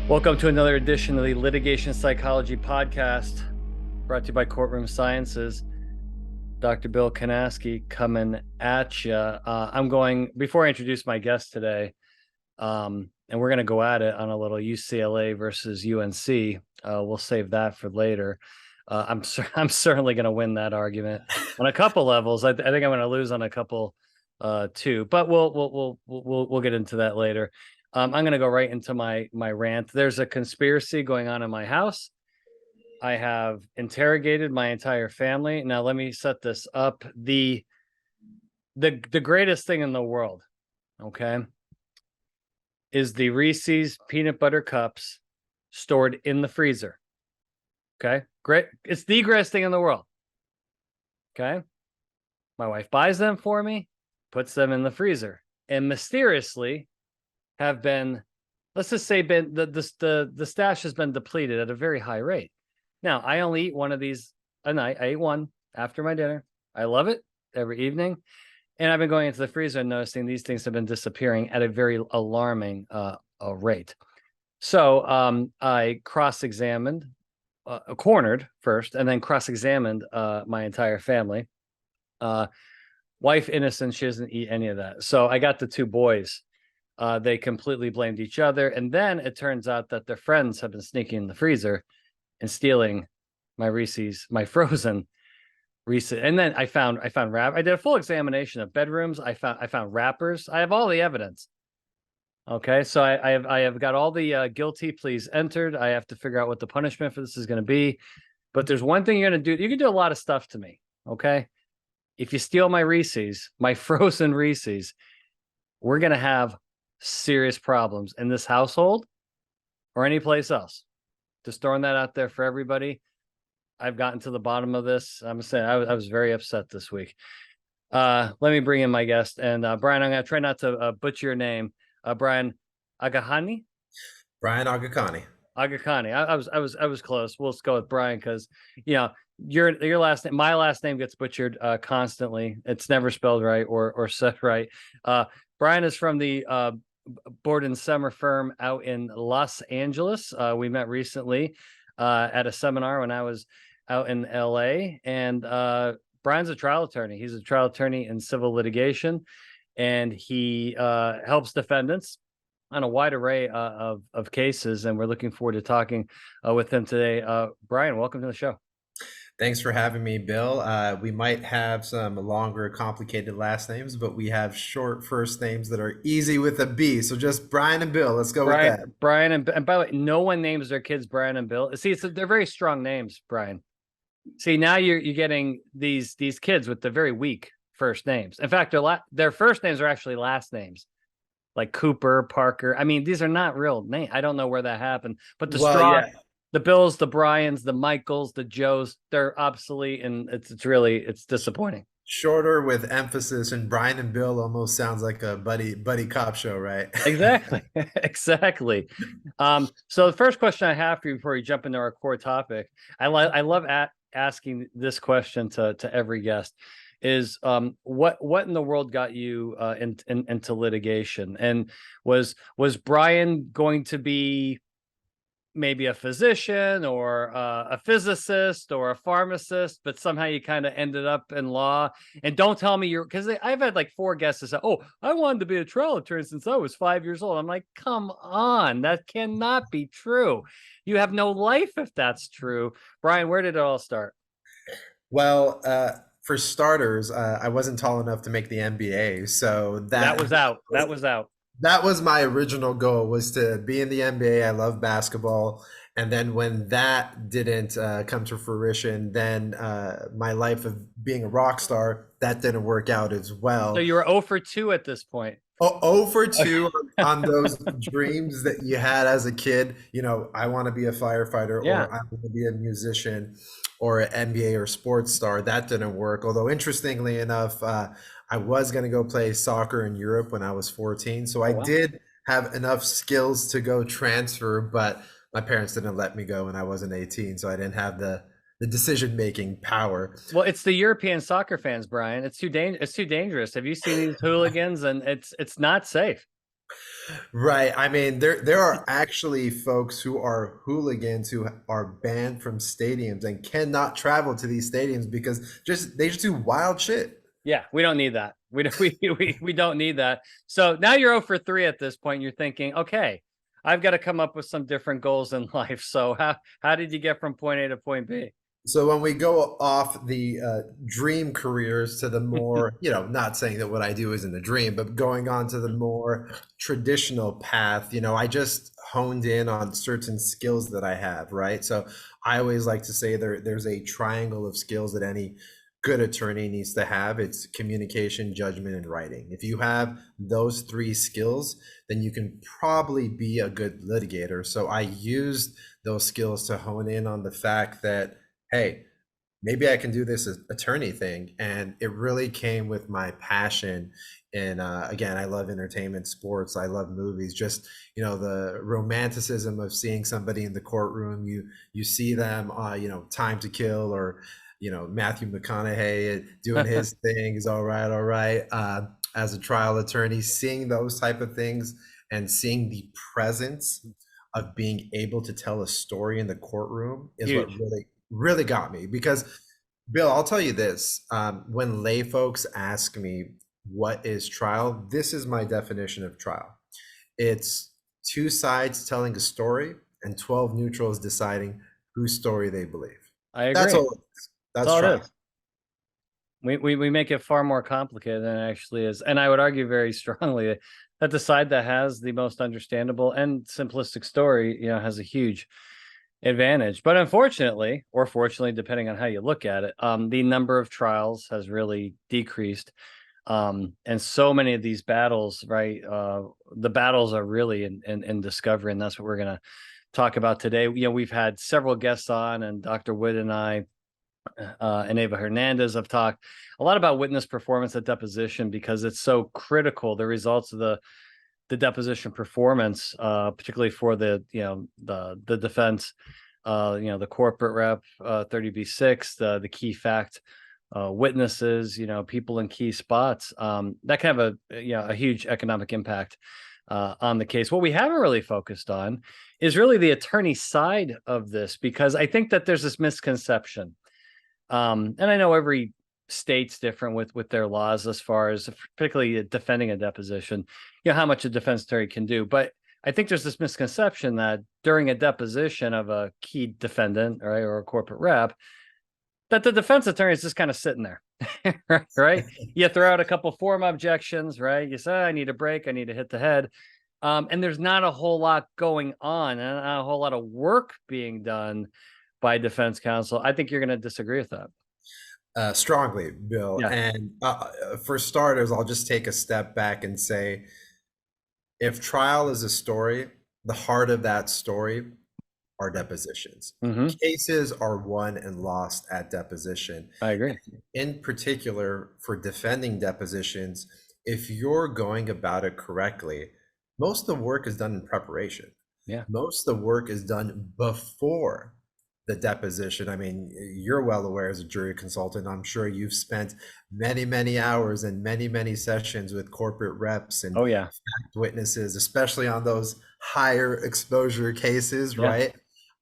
Welcome to another edition of the Litigation Psychology Podcast, brought to you by Courtroom Sciences. Dr. Bill Kanaski coming at you. Before I introduce my guest today, and we're going to go at it on a little UCLA versus UNC. We'll save that for later. I'm certainly going to win that argument on a couple levels. I think I'm going to lose on a couple too, but we'll get into that later. I'm going to go right into my rant. There's a conspiracy going on in my house. I have interrogated my entire family. Now let me set this up. The greatest thing in the world, okay, is the Reese's peanut butter cups stored in the freezer. Okay, great. It's the greatest thing in the world. Okay, my wife buys them for me, puts them in the freezer, and mysteriously have been, let's just say, the stash has been depleted at a very high rate. Now, I only eat one of these a night. I eat one after my dinner. I love it every evening. And I've been going into the freezer and noticing these things have been disappearing at a very alarming rate. So I cross-examined, cornered first, and then cross-examined my entire family. Wife innocent, she doesn't eat any of that. So I got the two boys. They completely blamed each other. And then it turns out that their friends have been sneaking in the freezer and stealing my Reese's, my frozen Reese's. And then I found I did a full examination of bedrooms. I found wrappers. I have all the evidence. Okay, so I have got all the guilty pleas entered. I have to figure out what the punishment for this is going to be. But there's one thing you're going to do. You can do a lot of stuff to me. Okay, if you steal my Reese's, my frozen Reese's, we're going to have serious problems in this household or any place else. Just throwing that out there for everybody. I've gotten to the bottom of this. I'm saying I was very upset this week. Let me bring in my guest. And Brian, I'm going to try not to butcher your name. Brian Agahani? Brian Agakani. Agakani. I was close. We'll just go with Brian because your last name, my last name gets butchered constantly. It's never spelled right or said right. Brian is from the Borden Summer firm out in Los Angeles. We met recently at a seminar when I was out in LA. And Brian's a trial attorney. He's a trial attorney in civil litigation, and he helps defendants on a wide array of cases. And we're looking forward to talking with him today. Brian, welcome to the show. Thanks for having me, Bill. We might have some longer, complicated last names, but we have short first names that are easy with a B. So just Brian and Bill. Let's go with that. Brian, and by the way, no one names their kids Brian and Bill. See, they're very strong names, Brian. See, now you're getting these kids with the very weak first names. In fact, their first names are actually last names, like Cooper, Parker. I mean, these are not real names. I don't know where that happened, but the Bills, the Bryans, the Michaels, the Joes, they're obsolete, and it's disappointing. Shorter with emphasis, and Brian and Bill almost sounds like a buddy cop show, right? Exactly. Exactly. So the first question I have for you before we jump into our core topic, I love asking this question to every guest is what in the world got you into litigation? And was Brian going to be maybe a physician or a physicist or a pharmacist, but somehow you kind of ended up in law? And don't tell me because I've had like 4 guests that say, oh, I wanted to be a trial attorney since I was 5 years old. I'm like, come on, that cannot be true. You have no life if that's true. Brian, where did it all start? Well, for starters, I wasn't tall enough to make the NBA, so That was out. That was out. That was my original goal, was to be in the NBA. I love basketball. And then when that didn't come to fruition, then my life of being a rock star, that didn't work out as well. So you were 0 for 2 at this point. Oh for 2 on those dreams that you had as a kid. You know, I want to be a firefighter, Yeah. or I want to be a musician or an NBA or sports star. That didn't work. Although interestingly enough, I was going to go play soccer in Europe when I was 14. So I wow. did have enough skills to go transfer, but my parents didn't let me go when I wasn't 18. So I didn't have the decision-making power. Well, it's the European soccer fans, Brian. It's too dangerous. Have you seen these hooligans? And it's not safe. Right. I mean, there are actually folks who are hooligans who are banned from stadiums and cannot travel to these stadiums because they just do wild shit. Yeah, we don't need that. We don't we don't need that. So now you're 0 for 3 at this point. You're thinking, okay, I've got to come up with some different goals in life. So how did you get from point A to point B? So when we go off the dream careers to the more, not saying that what I do isn't a dream, but going on to the more traditional path, I just honed in on certain skills that I have, right? So I always like to say there's a triangle of skills that any good attorney needs to have. It's communication, judgment, and writing. If you have those three skills, then you can probably be a good litigator. So I used those skills to hone in on the fact that, hey, maybe I can do this attorney thing. And it really came with my passion. And again, I love entertainment, sports. I love movies. Just, the romanticism of seeing somebody in the courtroom. You see them, Time to Kill, or Matthew McConaughey doing his thing is all right, all right. As a trial attorney, seeing those type of things and seeing the presence of being able to tell a story in the courtroom is Huge. what really got me. Because Bill, I'll tell you this, when lay folks ask me what is trial, this is my definition of trial. It's two sides telling a story and 12 neutrals deciding whose story they believe. I agree. That's all. That's all trial. it is. We make it far more complicated than it actually is. And I would argue very strongly that the side that has the most understandable and simplistic story, has a huge advantage. But unfortunately, or fortunately, depending on how you look at it, the number of trials has really decreased. And so many of these battles, right? The battles are really in discovery, and that's what we're going to talk about today. We've had several guests on, and Dr. Wood and I and Eva Hernandez have talked a lot about witness performance at deposition because it's so critical. The results of the deposition performance, particularly for the defense, the corporate rep, 30B6, the key fact witnesses, people in key spots, that can have a huge economic impact on the case. What we haven't really focused on is really the attorney side of this, because I think that there's this misconception. And I know every state's different with their laws as far as particularly defending a deposition, how much a defense attorney can do. But I think there's this misconception that during a deposition of a key defendant, right, or a corporate rep, that the defense attorney is just kind of sitting there, right? You throw out a couple form objections, right? You say, I need a break, I need to hit the head. And there's not a whole lot going on and not a whole lot of work being done by defense counsel. I think you're going to disagree with that. Strongly, Bill. Yeah. And for starters, I'll just take a step back and say, if trial is a story, the heart of that story are depositions. Mm-hmm. Cases are won and lost at deposition. I agree. In particular, for defending depositions, if you're going about it correctly, most of the work is done in preparation. Yeah. Most of the work is done before the deposition. I mean, you're well aware as a jury consultant, I'm sure you've spent many, many hours and many, many sessions with corporate reps and fact witnesses, especially on those higher exposure cases, right?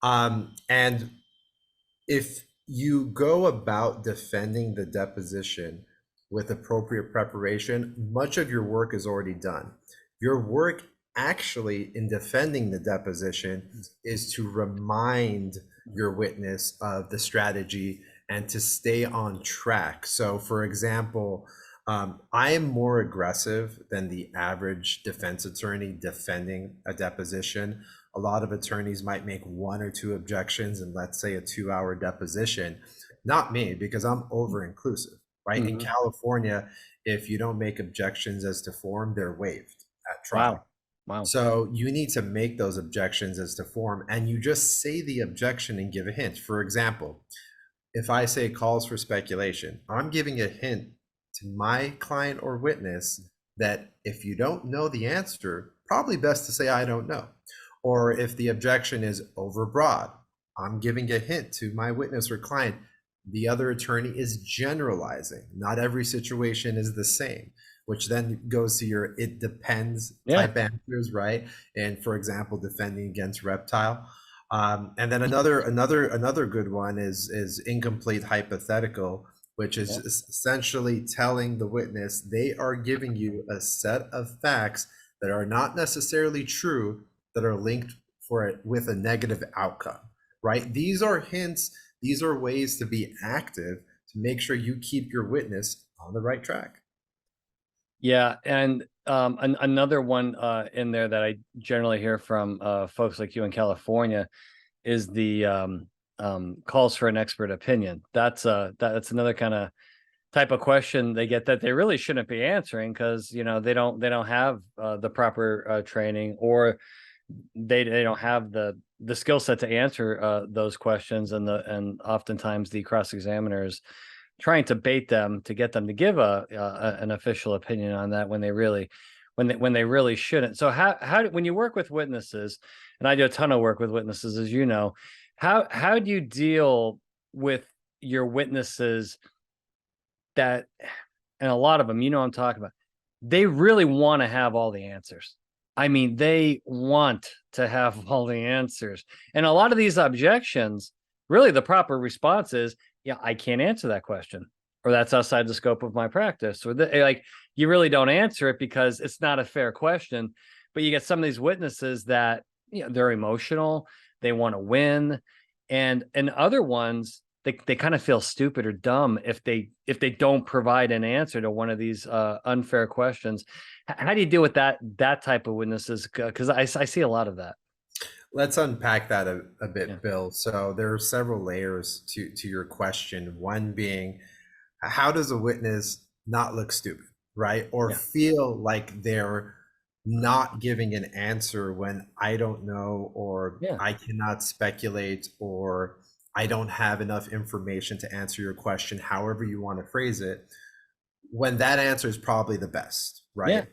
And if you go about defending the deposition with appropriate preparation, much of your work is already done. Your work actually in defending the deposition is to remind your witness of the strategy and to stay on track. So for example, I am more aggressive than the average defense attorney defending a deposition. A lot of attorneys might make 1 or 2 objections in, let's say, a 2-hour deposition. Not me, because I'm over-inclusive, right? In California, if you don't make objections as to form, they're waived at trial. Wow. So you need to make those objections as to form, and you just say the objection and give a hint. For example, if I say calls for speculation, I'm giving a hint to my client or witness that if you don't know the answer, probably best to say, I don't know. Or if the objection is overbroad, I'm giving a hint to my witness or client. The other attorney is generalizing. Not every situation is the same. which then goes to your it depends Yeah. type answers, right? And for example, defending against reptile. And then another good one is incomplete hypothetical, which is Yeah. essentially telling the witness they are giving you a set of facts that are not necessarily true, that are linked for it with a negative outcome, right? These are hints, these are ways to be active to make sure you keep your witness on the right track. Yeah, and another one in there that I generally hear from folks like you in California is the calls for an expert opinion. That's another kind of type of question they get that they really shouldn't be answering, because they don't have the proper training, or they don't have the skill set to answer those questions, and oftentimes the cross examiners trying to bait them to get them to give an official opinion on that, when they really shouldn't. So when you work with witnesses, and I do a ton of work with witnesses, as you know, how do you deal with your witnesses that, and a lot of them, I'm talking about, they really want to have all the answers. I mean, they want to have all the answers. And a lot of these objections, really the proper response is, yeah, I can't answer that question, or that's outside the scope of my practice, or like, you really don't answer it because it's not a fair question. But you get some of these witnesses that, they're emotional, they want to win, and other ones, they kind of feel stupid or dumb if they don't provide an answer to one of these unfair questions. How do you deal with that type of witnesses? Because I see a lot of that. Let's unpack that a Yeah. bit, Bill. So there are several layers to your question. One being, how does a witness not look stupid, right? Or Yeah. feel like they're not giving an answer when I don't know, or Yeah. I cannot speculate, or I don't have enough information to answer your question, however you want to phrase it, when that answer is probably the best, Yeah. right?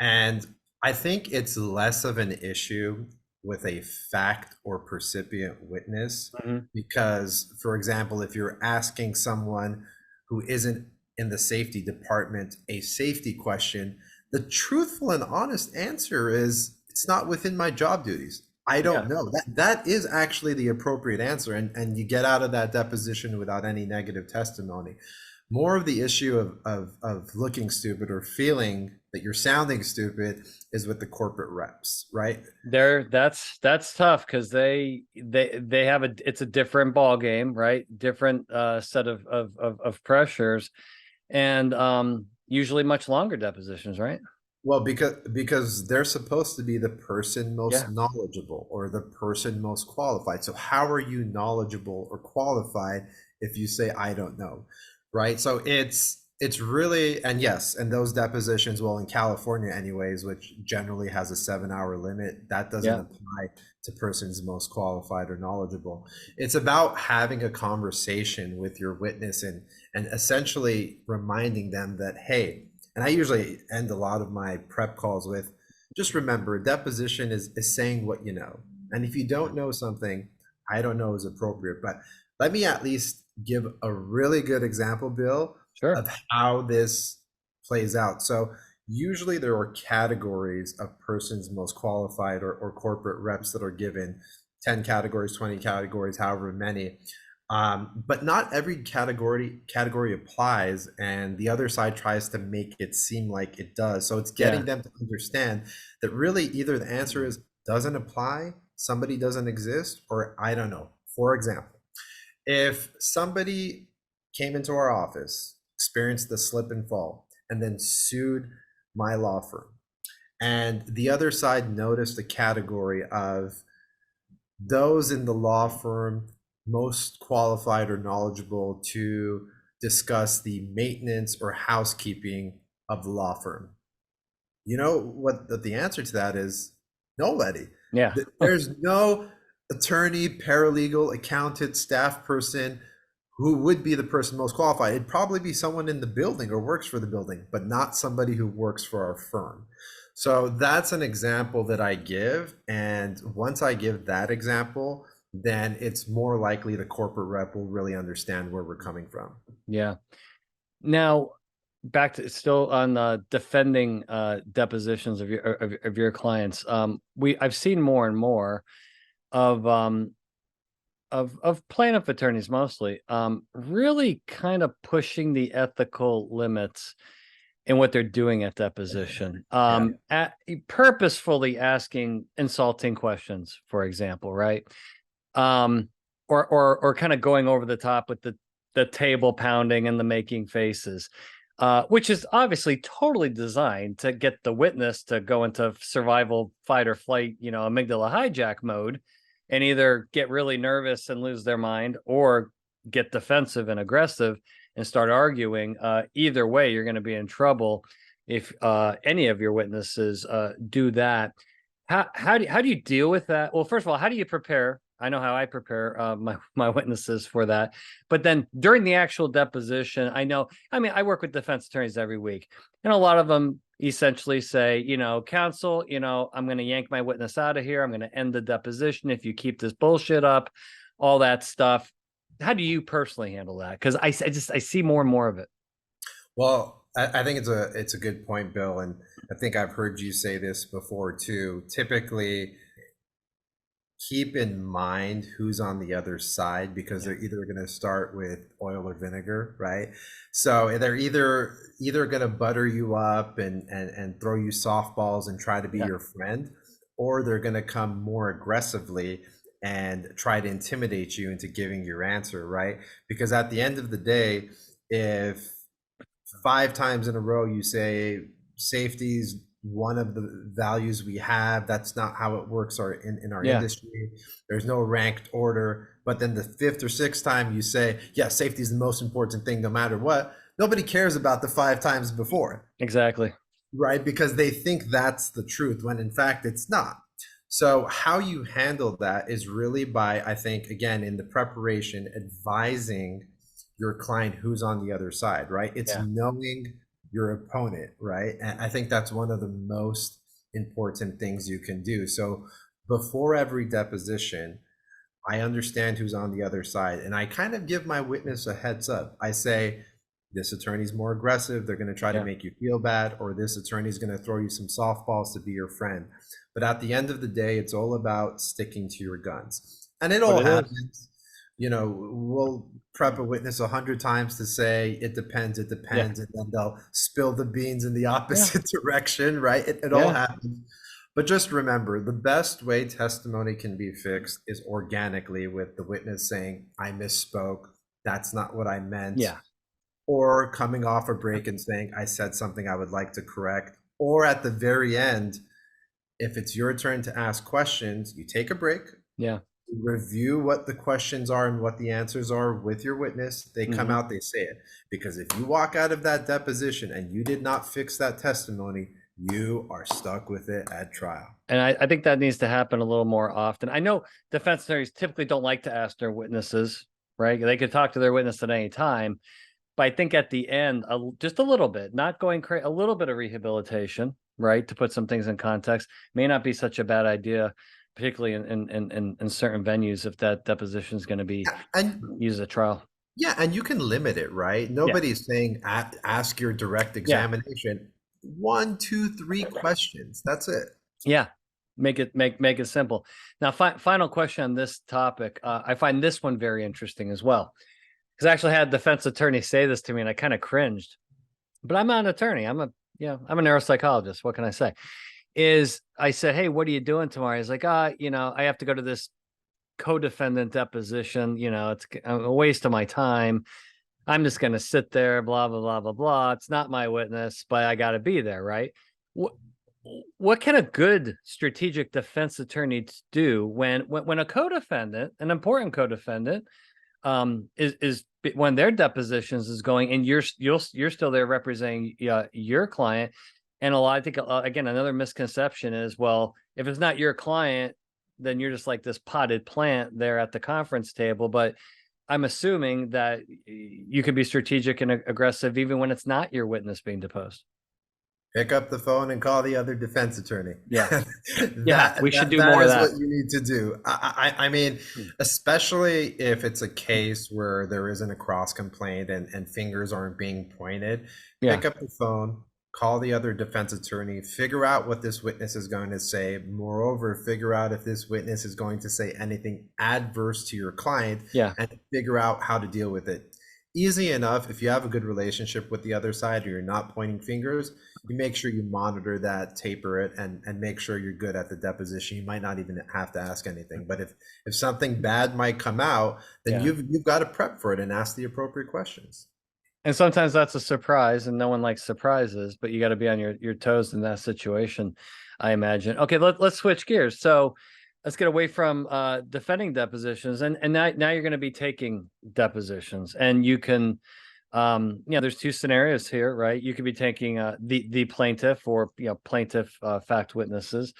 And I think it's less of an issue with a fact or percipient witness, Mhm. because, for example, if you're asking someone who isn't in the safety department a safety question, the truthful and honest answer is, it's not within my job duties. I Yeah. don't know. That is actually the appropriate answer, and you get out of that deposition without any negative testimony. More of the issue of looking stupid or feeling that you're sounding stupid is with the corporate reps, right? That's tough, because they have it's a different ball game, right? Different set of pressures, and usually much longer depositions, right? Well, because they're supposed to be the person Yeah. most knowledgeable or the person most qualified. So how are you knowledgeable or qualified if you say I don't know, right? So it's really, and yes, and those depositions, well, in California anyways, which generally has a 7 hour limit, that doesn't Yeah. apply to persons most qualified or knowledgeable. It's about having a conversation with your witness, and essentially reminding them that, hey, and I usually end a lot of my prep calls with, just remember, a deposition is saying what you know. And if you don't know something, I don't know is appropriate. But let me at least give a really good example, Bill, Sure. of how this plays out. So usually there are categories of persons most qualified, or corporate reps that are given 10 categories, 20 categories, however many. But not every category applies, and the other side tries to make it seem like it does. So it's Yeah. getting them to understand that really either the answer is doesn't apply, somebody doesn't exist, or I don't know. For example, if somebody came into our office, experienced the slip and fall, and then sued my law firm, and the other side noticed a category of those in the law firm most qualified or knowledgeable to discuss the maintenance or housekeeping of the law firm. You know what the answer to that is? Nobody. Yeah. There's no attorney, paralegal, accountant, staff person who would be the person most qualified. It'd probably be someone in the building or works for the building, but not somebody who works for our firm. So that's an example that I give. And once I give that example, then it's more likely the corporate rep will really understand where we're coming from. Yeah. Now, back to still on defending depositions of your clients. I've seen more and more of plaintiff attorneys mostly really kind of pushing the ethical limits in what they're doing at deposition. Purposefully asking insulting questions, for example, right? Or kind of going over the top with the table pounding and the making faces, which is obviously totally designed to get the witness to go into survival, fight or flight, amygdala hijack mode, and either get really nervous and lose their mind, or get defensive and aggressive and start arguing. Either way, you're going to be in trouble if any of your witnesses do that. How do you deal with that? Well, first of all, how do you prepare? I know how I prepare my witnesses for that. But then during the actual deposition, I work with defense attorneys every week, and a lot of them essentially say, counsel, I'm going to yank my witness out of here. I'm going to end the deposition if you keep this bullshit up, all that stuff. How do you personally handle that? Because I see more and more of it. Well, I think it's a good point, Bill, and I think I've heard you say this before too. Typically, keep in mind who's on the other side, because they're either going to start with oil or vinegar, right? So they're either going to butter you up and throw you softballs and try to be your friend, or they're going to come more aggressively and try to intimidate you into giving your answer, right? Because at the end of the day, if 5 times in a row you say safety's one of the values we have, that's not how it works in our industry. There's no ranked order. But then the 5th or 6th time you say, safety is the most important thing no matter what, nobody cares about the 5 times before. Exactly. Right? Because they think that's the truth, when in fact it's not. So how you handle that is really by, I think, again, in the preparation, advising your client who's on the other side, right? It's knowing your opponent, right? And I think that's one of the most important things you can do. So before every deposition, I understand who's on the other side, and I kind of give my witness a heads up. I say, this attorney's more aggressive, they're going to try to make you feel bad, or this attorney's going to throw you some softballs to be your friend. But at the end of the day, it's all about sticking to your guns. And it all happens. We'll prep a witness 100 times to say it depends, and then they'll spill the beans in the opposite direction, right? It all happens. But just remember, the best way testimony can be fixed is organically, with the witness saying, I misspoke, that's not what I meant. Or coming off a break and saying, I said something I would like to correct. Or at the very end, if it's your turn to ask questions, you take a break. Review what the questions are and what the answers are with your witness. They come out, they say it. Because if you walk out of that deposition and you did not fix that testimony, you are stuck with it at trial. And I think that needs to happen a little more often. I know defense attorneys typically don't like to ask their witnesses, right? They could talk to their witness at any time. But I think at the end, just a little bit, not going crazy, a little bit of rehabilitation, right? To put some things in context may not be such a bad idea, particularly in certain venues, if that deposition is going to be used at trial. Yeah, and you can limit it, right? Nobody's saying ask your direct examination. 1, 2, 3 questions. That's it. Yeah, make it simple. Now, final question on this topic. I find this one very interesting as well, because I actually had a defense attorney say this to me, and I kind of cringed. But I'm not an attorney. I'm a neuropsychologist. What can I say? I said, hey, what are you doing tomorrow? He's like, I have to go to this co-defendant deposition. It's a waste of my time. I'm just going to sit there, blah, blah, blah, blah, blah. It's not my witness, but I got to be there, right? What can a good strategic defense attorney do when a co-defendant, an important co-defendant, is when their depositions is going, and you're still there representing your client? And I think again, another misconception is, well, if it's not your client, then you're just like this potted plant there at the conference table. But I'm assuming that you can be strategic and aggressive even when it's not your witness being deposed. Pick up the phone and call the other defense attorney. Yeah. Yeah, That we should do that more of is what that. you need to do. I mean, Hmm. especially if it's a case where there isn't a cross complaint and fingers aren't being pointed, Yeah. pick up the phone, call the other defense attorney, figure out what this witness is going to say. Moreover, figure out if this witness is going to say anything adverse to your client, Yeah. and figure out how to deal with it. Easy enough if you have a good relationship with the other side or you're not pointing fingers. You make sure you monitor that, taper it, and make sure you're good at the deposition. You might not even have to ask anything. But if something bad might come out, then Yeah. you've got to prep for it and ask the appropriate questions. And sometimes that's a surprise, and no one likes surprises, but you got to be on your toes in that situation, I imagine. Okay, let's switch gears. So let's get away from defending depositions, and now you're going to be taking depositions, and you can, there's two scenarios here, right? You could be taking the plaintiff or plaintiff fact witnesses.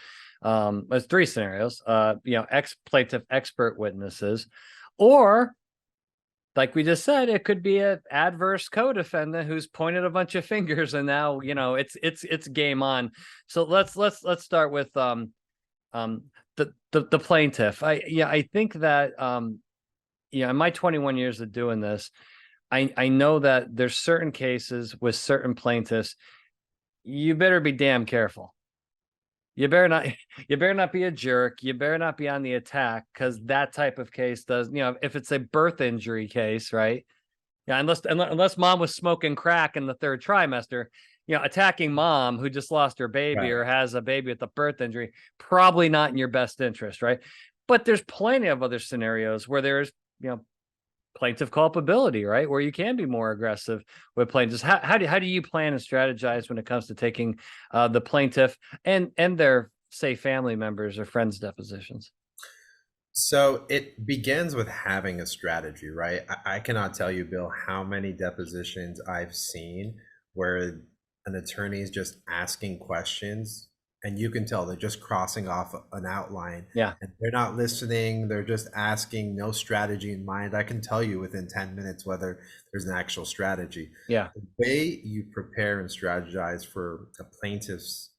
There's three scenarios. Ex plaintiff expert witnesses, or like we just said, it could be an adverse co-defendant who's pointed a bunch of fingers, and now it's game on. So let's start with the plaintiff. I think that in my 21 years of doing this, I know that there's certain cases with certain plaintiffs. You better be damn careful. You better not be a jerk. You better not be on the attack, because that type of case does, if it's a birth injury case, right? Yeah, unless mom was smoking crack in the third trimester, attacking mom who just lost her baby or has a baby with a birth injury, probably not in your best interest, right? But there's plenty of other scenarios where there's, plaintiff culpability, right? Where you can be more aggressive with plaintiffs. How do you plan and strategize when it comes to taking the plaintiff and their, say, family members or friends' depositions? So it begins with having a strategy, right? I cannot tell you, Bill, how many depositions I've seen where an attorney is just asking questions and you can tell they're just crossing off an outline. Yeah. And they're not listening, they're just asking, no strategy in mind. I can tell you within 10 minutes whether there's an actual strategy. Yeah. The way you prepare and strategize for a plaintiff's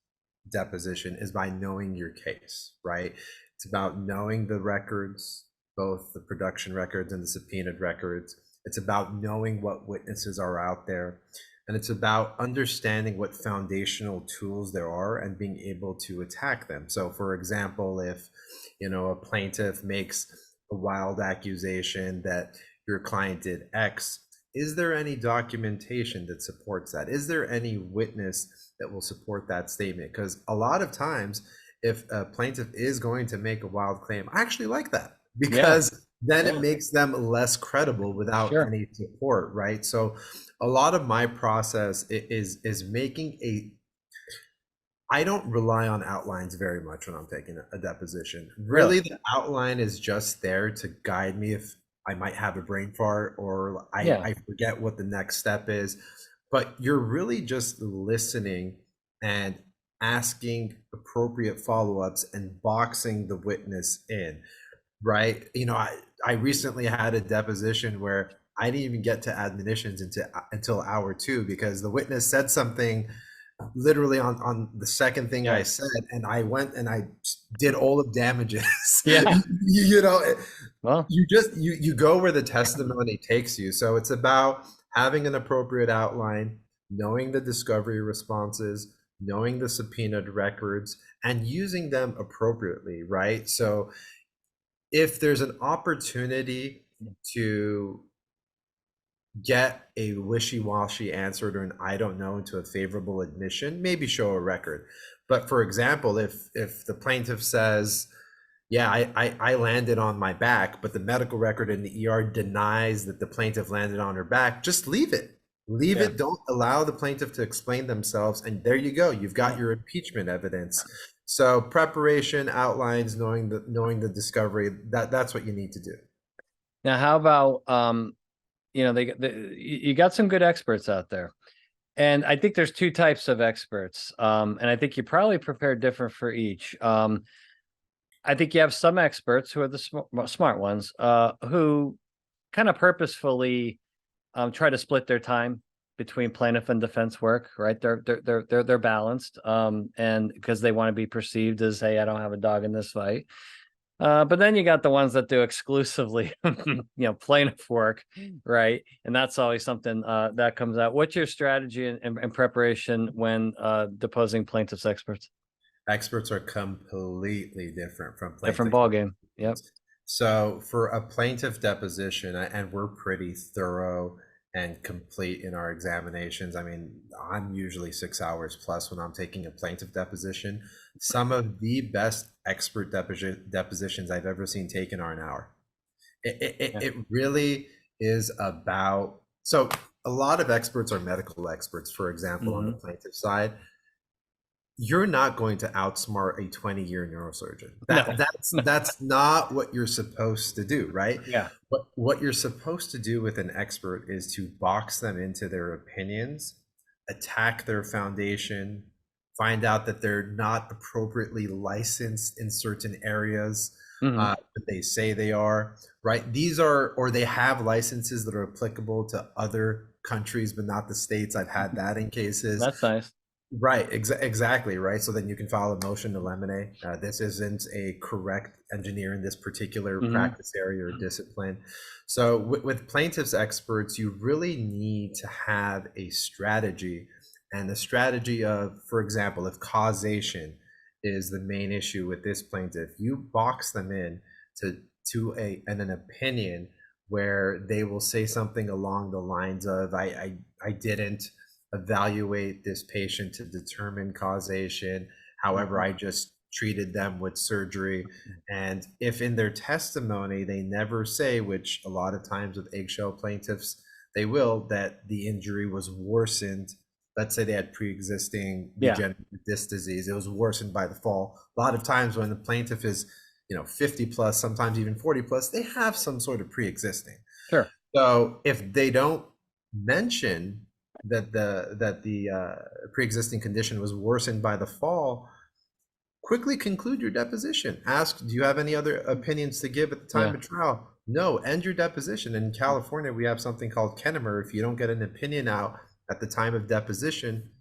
deposition is by knowing your case, right? It's about knowing the records, both the production records and the subpoenaed records. It's about knowing what witnesses are out there. And it's about understanding what foundational tools there are and being able to attack them. So for example, if a plaintiff makes a wild accusation that your client did X, is there any documentation that supports that? Is there any witness that will support that statement? Because a lot of times, if a plaintiff is going to make a wild claim, I actually like that, because then it makes them less credible without any support, right? So a lot of my process is making I don't rely on outlines very much when I'm taking a deposition. Really, the outline is just there to guide me if I might have a brain fart or I forget what the next step is. But you're really just listening and asking appropriate follow-ups and boxing the witness in, right? I recently had a deposition where I didn't even get to admonitions until hour 2, because the witness said something literally on the second thing I said, and I went and I did all of damages. Well, you go where the testimony takes you. So it's about having an appropriate outline, knowing the discovery responses, knowing the subpoenaed records, and using them appropriately, right? So if there's an opportunity to get a wishy-washy answer or an I don't know into a favorable admission, maybe show a record. But for example, if the plaintiff says, yeah, I landed on my back, but the medical record in the ER denies that the plaintiff landed on her back, just leave it. Leave it. Don't allow the plaintiff to explain themselves. And there you go. You've got your impeachment evidence. So preparation, outlines, knowing the discovery, that's what you need to do. Now, how about you got some good experts out there, and I think there's two types of experts, and I think you probably prepared different for each. I think you have some experts who are the smart ones, who kind of purposefully try to split their time between plaintiff and defense work, right? They're balanced, and because they want to be perceived as, hey, I don't have a dog in this fight. But then you got the ones that do exclusively, plaintiff work, right? And that's always something that comes out. What's your strategy in preparation when deposing plaintiffs' experts? Experts are completely different from Different plaintiff. ball game. Yep. So for a plaintiff deposition, and we're pretty thorough and complete in our examinations. I mean, I'm usually 6 hours plus when I'm taking a plaintiff deposition. Some of the best expert depositions I've ever seen taken are an hour. It really is about, so a lot of experts are medical experts, for example, on the plaintiff side. You're not going to outsmart a 20-year neurosurgeon. That's not what you're supposed to do, right? Yeah. But what you're supposed to do with an expert is to box them into their opinions, attack their foundation, find out that they're not appropriately licensed in certain areas that they say they are, right? These are, or they have licenses that are applicable to other countries, but not the states. I've had that in cases. That's nice. Right, exactly, right. So then you can file a motion to eliminate. This isn't a correct engineer in this particular practice area or discipline. So with plaintiffs' experts, you really need to have a strategy, and the strategy of, for example, if causation is the main issue with this plaintiff, you box them in to an opinion where they will say something along the lines of, I didn't evaluate this patient to determine causation. However, I just treated them with surgery. And if in their testimony they never say, which a lot of times with eggshell plaintiffs, they will, that the injury was worsened. Let's say they had pre-existing degenerative disc disease. It was worsened by the fall. A lot of times when the plaintiff is, 50 plus, sometimes even 40 plus, they have some sort of pre-existing. Sure. So if they don't mention that the pre-existing condition was worsened by the fall, quickly conclude your deposition. Ask, do you have any other opinions to give at the time of trial? No, end your deposition. In California, we have something called Kennemer. If you don't get an opinion out at the time of deposition,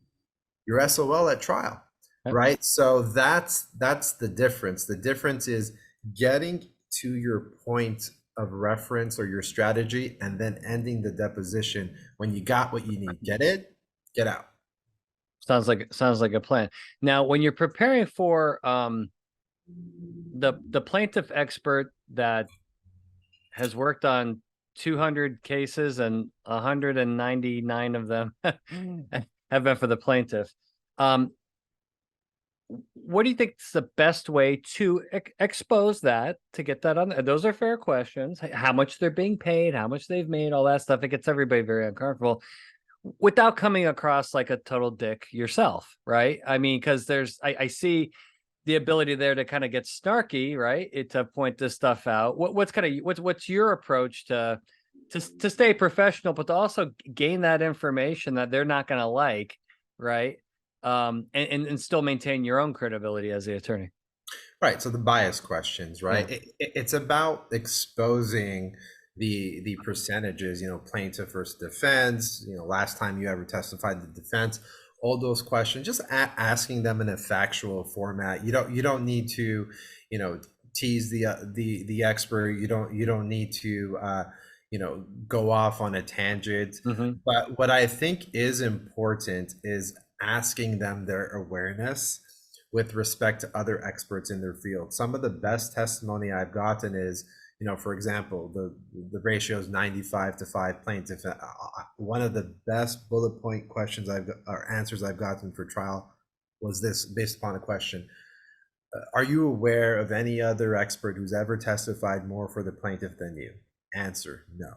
you're SOL at trial, right? So that's the difference. The difference is getting to your point of reference or your strategy and then ending the deposition when you got what you need. Get it, get out. Sounds like a plan. Now, when you're preparing for the plaintiff expert that has worked on 200 cases and 199 of them have been for the plaintiff, what do you think is the best way to expose that, to get that on? Those are fair questions. How much they're being paid, how much they've made, all that stuff. It gets everybody very uncomfortable without coming across like a total dick yourself, right? I mean, because I see the ability there to kind of get snarky, right? To point this stuff out. What's your approach to stay professional, but to also gain that information that they're not going to like, right? And still maintain your own credibility as the attorney. Right. So the bias questions, right? It's about exposing the percentages, plaintiff versus defense, last time you ever testified the defense, all those questions, just asking them in a factual format. You don't need to, tease the expert. You don't need to, go off on a tangent. But what I think is important is asking them their awareness with respect to other experts in their field. Some of the best testimony I've gotten is, for example, the ratio is 95-5 plaintiff. One of the best bullet point questions or answers I've gotten for trial was this, based upon a question. Are you aware of any other expert who's ever testified more for the plaintiff than you? Answer, no.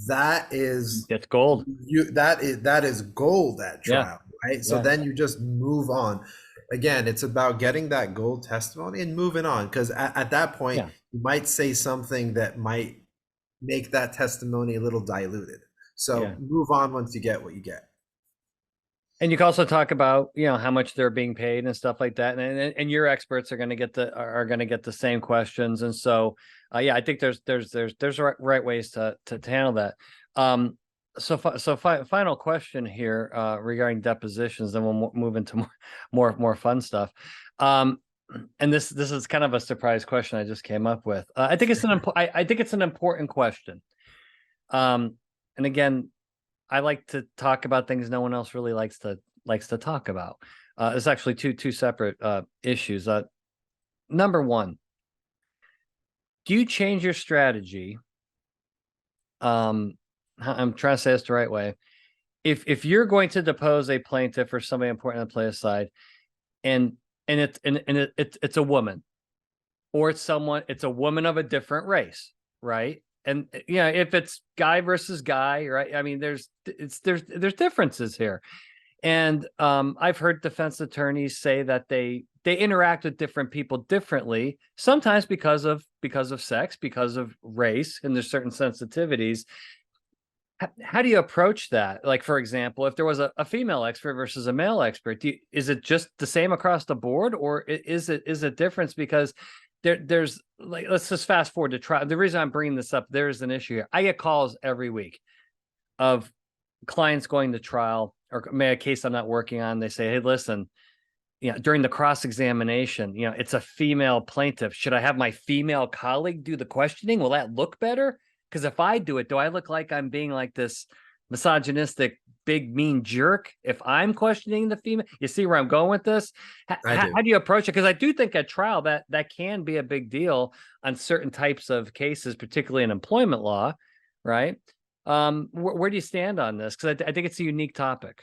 That's gold. That is gold at trial, right? So then you just move on. Again, it's about getting that gold testimony and moving on, because at that point, you might say something that might make that testimony a little diluted. So move on once you get what you get. And you can also talk about, how much they're being paid and stuff like that. And your experts are going to get the same questions. And so, I think there's right ways to handle that. Final question here regarding depositions, then we'll move into more fun stuff. And this is kind of a surprise question I just came up with. I think it's I think it's an important question. And again, I like to talk about things no one else really likes to talk about. It's actually two separate issues. Number one, do you change your strategy? I'm trying to say this the right way. If you're going to depose a plaintiff or somebody important to play aside, and it's a woman, or it's a woman of a different race, right? And if it's guy versus guy, right? I mean, there's differences here. And I've heard defense attorneys say that they interact with different people differently, sometimes because of sex, because of race, and there's certain sensitivities. How do you approach that? Like, for example, if there was a female expert versus a male expert, is it just the same across the board, or is it difference? Because there's like, let's just fast forward to trial. The reason I'm bringing this up, there's an issue here. I get calls every week of clients going to trial, or a case I'm not working on. They say, hey, listen, during the cross-examination, it's a female plaintiff. Should I have my female colleague do the questioning? Will that look better? Because if I do it, do I look like I'm being like this misogynistic, big, mean jerk if I'm questioning the female? You see where I'm going with this? How do you approach it? Because I do think at trial that can be a big deal on certain types of cases, particularly in employment law, right? Where do you stand on this? Because I think it's a unique topic.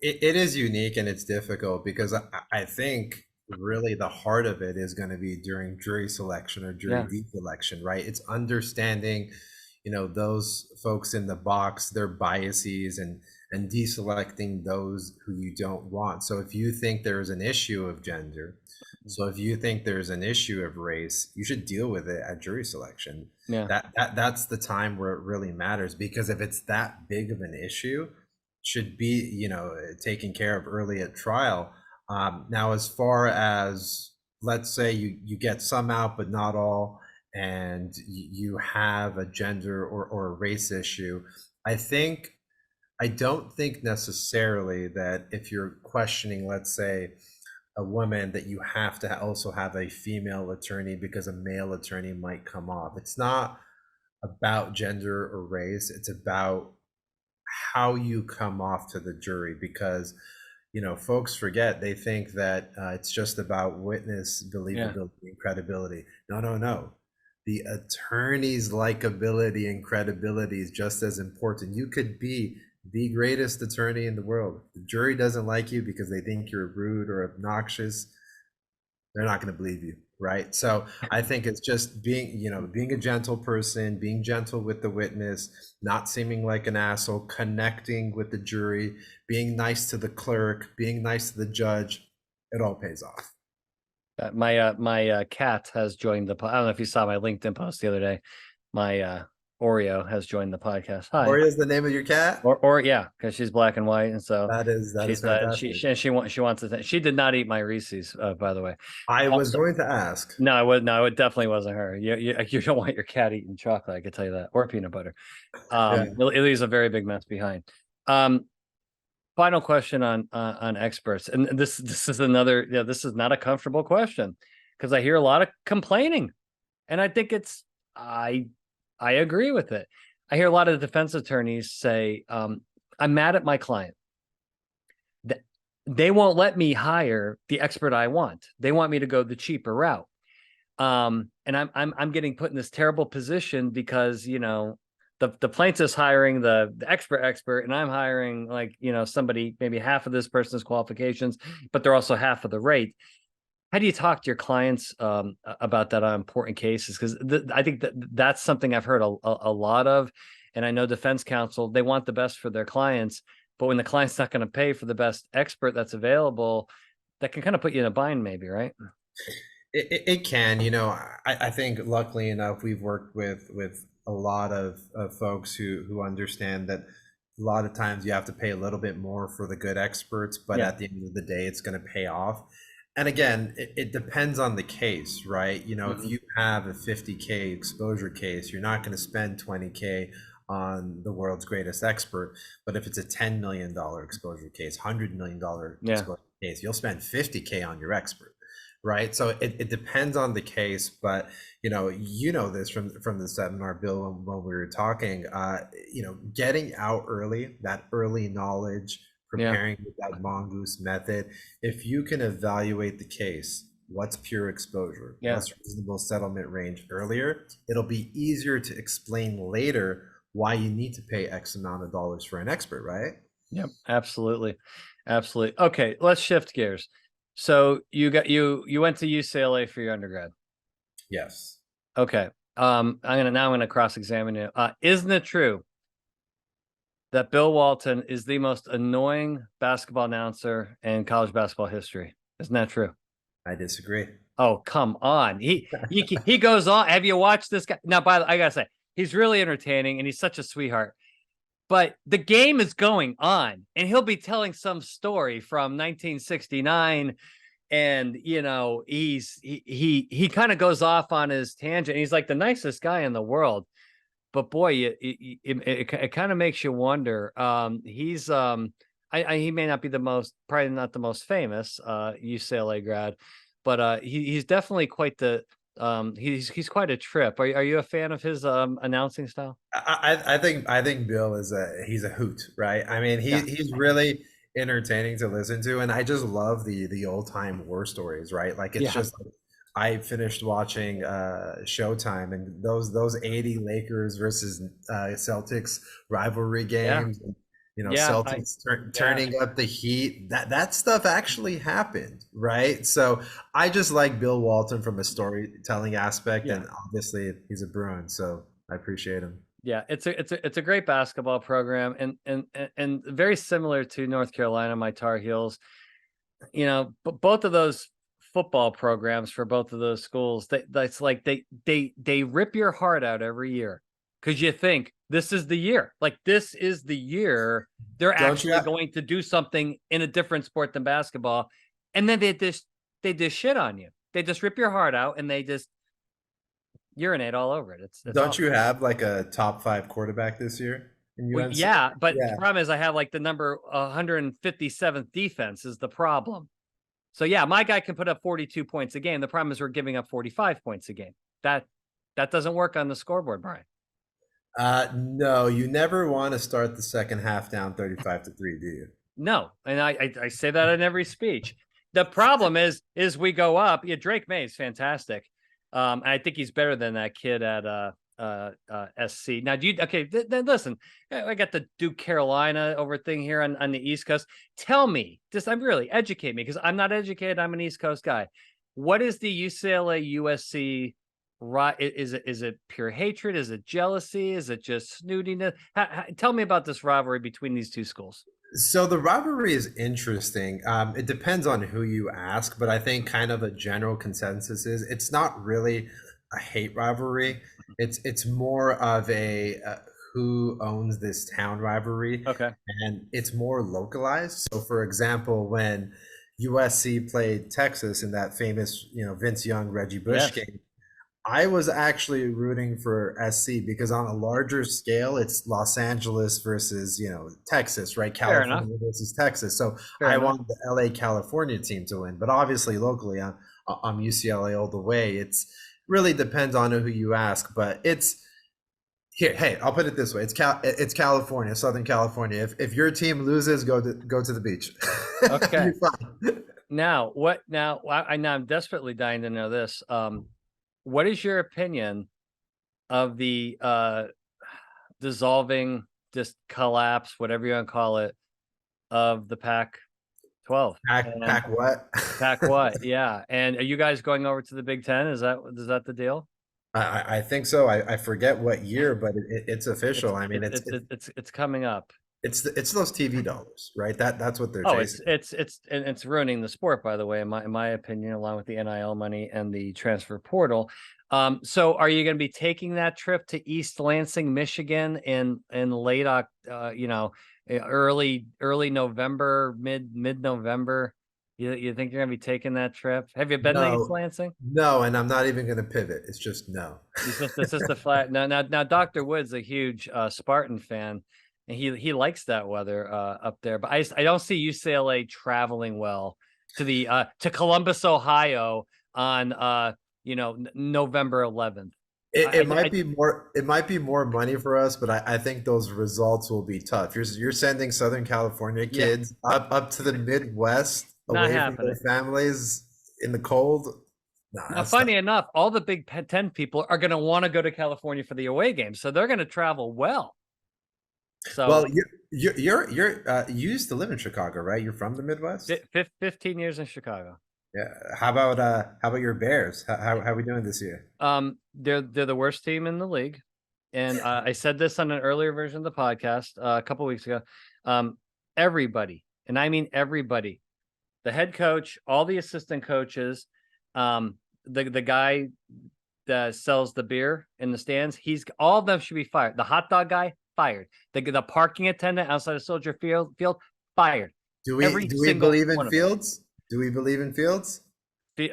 It is unique, and it's difficult because I think really the heart of it is going to be during jury selection or jury deselection, right? It's understanding, those folks in the box, their biases, and deselecting those who you don't want. So if you think there's an issue of gender, so if you think there's an issue of race, you should deal with it at jury selection. Yeah. That's the time where it really matters, because if it's that big of an issue, should be taken care of early at trial. Now, as far as, let's say you get some out but not all, and you have a gender or a race issue, I don't think necessarily that if you're questioning, let's say, a woman, that you have to also have a female attorney because a male attorney might come off. It's not about gender or race. It's about how you come off to the jury, because folks forget, they think that it's just about witness believability and credibility. No. The attorney's likability and credibility is just as important. You could be the greatest attorney in the world. The jury doesn't like you because they think you're rude or obnoxious, they're not going to believe you, right? So I think it's just being a gentle person, being gentle with the witness, not seeming like an asshole, connecting with the jury, being nice to the clerk, being nice to the judge. It all pays off. My cat has joined the. I don't know if you saw my LinkedIn post the other day. My Oreo has joined the podcast. Hi. Oreo is the name of your cat? Or yeah, because she's black and white, and so that is fantastic. She wants to. She did not eat my Reese's, by the way. I was going to ask. No, it definitely wasn't her. You don't want your cat eating chocolate, I can tell you that, or peanut butter. It leaves a very big mess behind. Final question on experts, and this is another. This is not a comfortable question, because I hear a lot of complaining, and I think I agree with it. I hear a lot of defense attorneys say, I'm mad at my client. They won't let me hire the expert I want. They want me to go the cheaper route. And I'm getting put in this terrible position because, the plaintiff's hiring the expert, and I'm hiring somebody, maybe half of this person's qualifications, but they're also half of the rate. How do you talk to your clients about that on important cases? Because I think that's something I've heard a lot of, and I know defense counsel, they want the best for their clients, but when the client's not going to pay for the best expert that's available, that can kind of put you in a bind, maybe, right? It can. I think luckily enough, we've worked with a lot of folks who understand that a lot of times you have to pay a little bit more for the good experts, but at the end of the day, it's going to pay off. And again, it depends on the case, right? If you have a 50K exposure case, you're not going to spend 20K on the world's greatest expert. But if it's a $10 million exposure case, $100 million Yeah. exposure case, you'll spend 50K on your expert, right? So it depends on the case, but you know this from the seminar, Bill, when we were talking, getting out early, that early knowledge, preparing with that mongoose method. If you can evaluate the case, what's pure exposure, what's reasonable settlement range earlier, it'll be easier to explain later why you need to pay X amount of dollars for an expert, right? Yep, absolutely. Absolutely. Okay, let's shift gears. So you went to UCLA for your undergrad. Yes. Okay. I'm gonna cross-examine you. Isn't it true that Bill Walton is the most annoying basketball announcer in college basketball history? Isn't that true? I disagree. Oh, come on. He goes on. Have you watched this guy? Now, I gotta say, he's really entertaining and he's such a sweetheart. But the game is going on, and he'll be telling some story from 1969, and he kind of goes off on his tangent. He's like the nicest guy in the world, but boy, it kind of makes you wonder. He may not be probably not the most famous UCLA grad, but he's definitely quite the he's quite a trip. Are you a fan of his announcing style? I think Bill he's a hoot, right? I mean, he's really entertaining to listen to, and I just love the old time war stories, right? Like it's just I finished watching Showtime, and those 80 Lakers versus Celtics rivalry games. Celtics turning up the heat. That stuff actually happened, right? So I just like Bill Walton from a storytelling aspect, and obviously he's a Bruin, so I appreciate him. Yeah, it's a great basketball program, and very similar to North Carolina, my Tar Heels. But both of those football programs for both of those schools, that's like they rip your heart out every year because you think this is the year. Like this is the year they're actually going to do something in a different sport than basketball, and then they just shit on you. They just rip your heart out and they just urinate all over it. It's Don't you have like a top 5 quarterback this year in UNC? Yeah, but the problem is I have like the number 157th defense is the problem. So yeah, my guy can put up 42 points a game. The problem is we're giving up 45 points a game. That doesn't work on the scoreboard, Brian. No, you never want to start the second half down 35-3, do you? No, and I say that in every speech. The problem is we go up. Yeah, Drake May is fantastic. And I think he's better than that kid at SC. Now, then listen, I got the Duke Carolina over thing here on the East Coast. Tell me, I'm really educate me because I'm not educated. I'm an East Coast guy. What is the UCLA USC? Right? Is it pure hatred? Is it jealousy? Is it just snootiness? Tell me about this rivalry between these two schools. So the rivalry is interesting. It depends on who you ask, but I think kind of a general consensus is it's not really a hate rivalry. It's more of a who owns this town rivalry. Okay. And it's more localized. So for example, when USC played Texas in that famous, Vince Young, Reggie Bush game, I was actually rooting for SC because on a larger scale, it's Los Angeles versus, Texas, right? California versus Texas. So I want the LA California team to win. But obviously, locally, I'm UCLA all the way. It's really depends on who you ask. But it's here. Hey, I'll put it this way: it's California, Southern California. If your team loses, go to the beach. Okay. Now what? Now I'm desperately dying to know this. What is your opinion of the dissolving, just collapse, whatever you want to call it, of the Pac-12? Pac what? Pac what? Yeah. And are you guys going over to the Big Ten? Is that the deal? I think so. I forget what year, but it's official. It's coming up. It's those TV dollars, right? That's what they're chasing. It's ruining the sport, by the way, in my opinion, along with the NIL money and the transfer portal. So are you going to be taking that trip to East Lansing, Michigan in late early November, mid November? You think you're gonna be taking that trip? Have you been to East No, Lansing? no, and I'm not even going to pivot. It's just no. It's just a flat. Now. Dr. Wood's a huge Spartan fan, and he likes that weather up there. But I don't see UCLA traveling well to the to Columbus, Ohio on November 11th. It might be more. It might be more money for us, but I think those results will be tough. You're sending Southern California Yeah, kids up to the Midwest not away from their happening. families in the cold. Nah, Now, that's tough. funny enough, all the Big Ten people are going to want to go to California for the away games, so they're going to travel well. Well, So you used to live in Chicago, right? You're from the Midwest. 15 years in Chicago. Yeah. How about your Bears? How are we doing this year? They're the worst team in the league, and I said this on an earlier version of the podcast a couple weeks ago. Everybody, and I mean everybody, the head coach, all the assistant coaches, the guy that sells the beer in the stands, he's all of them should be fired. The hot dog guy fired. The parking attendant outside of Soldier Field fired. Every Do we single believe in one of them. Fields? Do we believe in Fields? This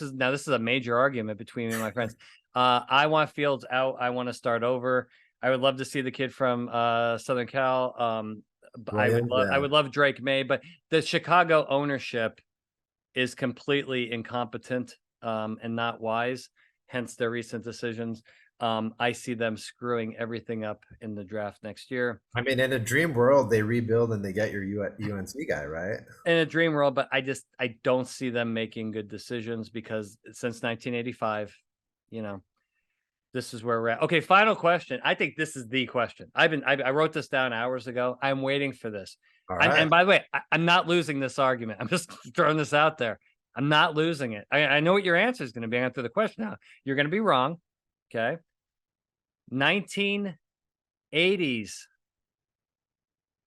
is a major argument between me and my friends. I want Fields out. I want to start over. I would love to see the kid from Southern Cal. I would love Drake May, but the Chicago ownership is completely incompetent and not wise, hence their recent decisions. I see them screwing everything up in the draft next year. I mean, in a dream world, they rebuild and they get your UNC guy, right? In a dream world, but I don't see them making good decisions because since 1985, this is where we're at. Okay, final question. I think this is the question. I wrote this down hours ago. I'm waiting for this. All And right. by the way, I'm not losing this argument. I'm just throwing this out there. I'm not losing it. I know what your answer is going to be after the question. Now you're going to be wrong. Okay. 1980s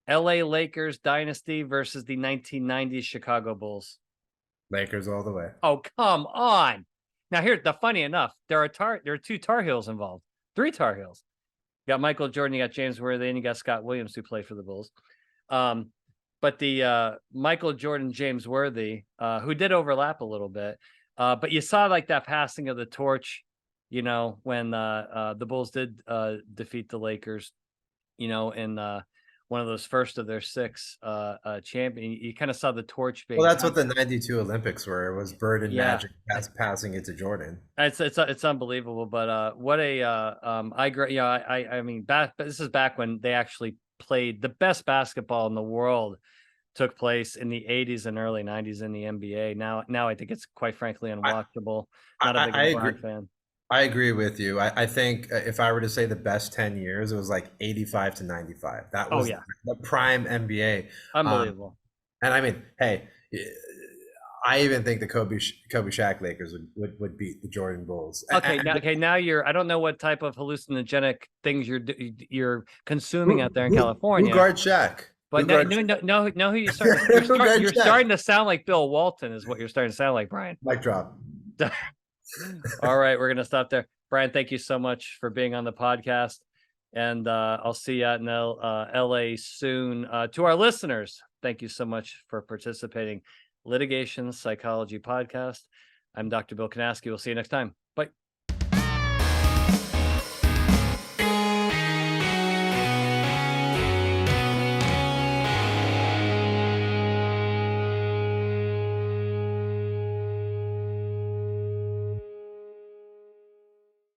LA Lakers dynasty versus the 1990s Chicago Bulls. Lakers all the way. Oh, come on. Now here, funny enough, there are two Tar Heels involved. 3 Tar Heels. You got Michael Jordan, you got James Worthy, and you got Scott Williams who played for the Bulls. But the Michael Jordan, James Worthy, who did overlap a little bit, but you saw like that passing of the torch, when the Bulls did defeat the Lakers, in one of those first of their 6 champion. You kind of saw the torch being. Well, that's what the '92 Olympics were. It was Bird and Yeah. Magic passing it to Jordan. It's unbelievable, but what a I mean back. But this is back when they actually played the best basketball in the world. Took place in the 80s and early 90s in the NBA. Now I think it's quite frankly unwatchable. Not a big I LeBron agree. fan. I agree with you. I think if I were to say the best 10 years, it was like 85 to 95. That Oh was yeah, the prime NBA. unbelievable. And I mean, hey, I even think the Kobe Shaq Lakers would beat the Jordan Bulls. Okay, now I don't know what type of hallucinogenic things you're consuming out there in California. Who guard Shaq? But no, who you starting? You're starting to sound like Bill Walton, is what you're starting to sound like, Brian. Mic drop. All right, we're gonna stop there. Brian, thank you so much for being on the podcast, and I'll see you out in LA soon. To our listeners, thank you so much for participating. Litigation Psychology Podcast. I'm Dr. Bill Kanaski. We'll see you next time.